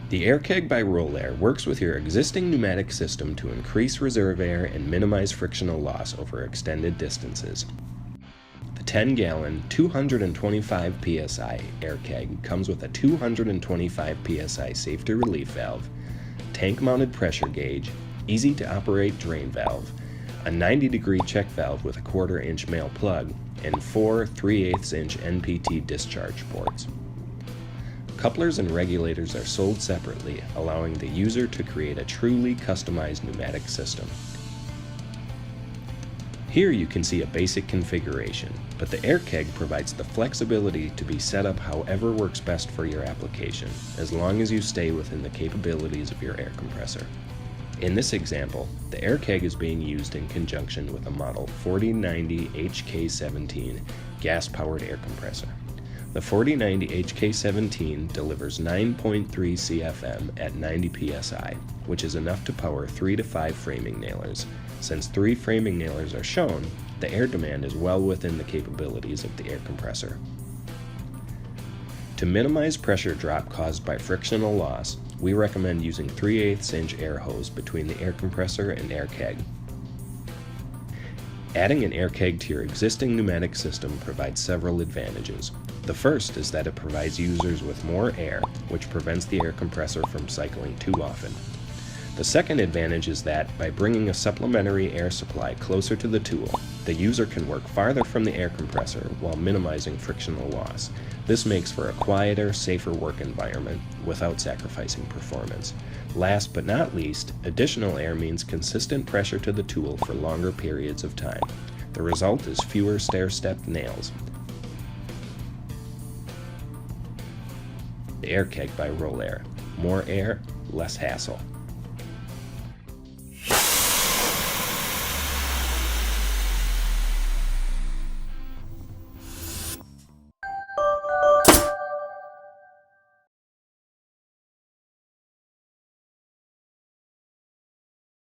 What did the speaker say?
The Air Keg by Rolair works with your existing pneumatic system to increase reserve air and minimize frictional loss over extended distances. The 10-gallon, 225 psi Air Keg comes with a 225 psi safety relief valve, tank-mounted pressure gauge, easy-to-operate drain valve, a 90-degree check valve with a 1/4-inch male plug, and 4 3/8-inch NPT discharge ports. Couplers and regulators are sold separately, allowing the user to create a truly customized pneumatic system. Here you can see a basic configuration, but the Air Keg provides the flexibility to be set up however works best for your application, as long as you stay within the capabilities of your air compressor. In this example, the Air Keg is being used in conjunction with a model 4090 HK17 gas-powered air compressor. The 4090 HK17 delivers 9.3 CFM at 90 psi, which is enough to power 3 to 5 framing nailers. Since 3 framing nailers are shown, the air demand is well within the capabilities of the air compressor. To minimize pressure drop caused by frictional loss, we recommend using 3/8-inch air hose between the air compressor and air keg. Adding an air keg to your existing pneumatic system provides several advantages. The first is that it provides users with more air, which prevents the air compressor from cycling too often. The second advantage is that by bringing a supplementary air supply closer to the tool, the user can work farther from the air compressor while minimizing frictional loss. This makes for a quieter, safer work environment without sacrificing performance. Last but not least, additional air means consistent pressure to the tool for longer periods of time. The result is fewer stair-stepped nails. The Air Keg by Rolair. More air, less hassle.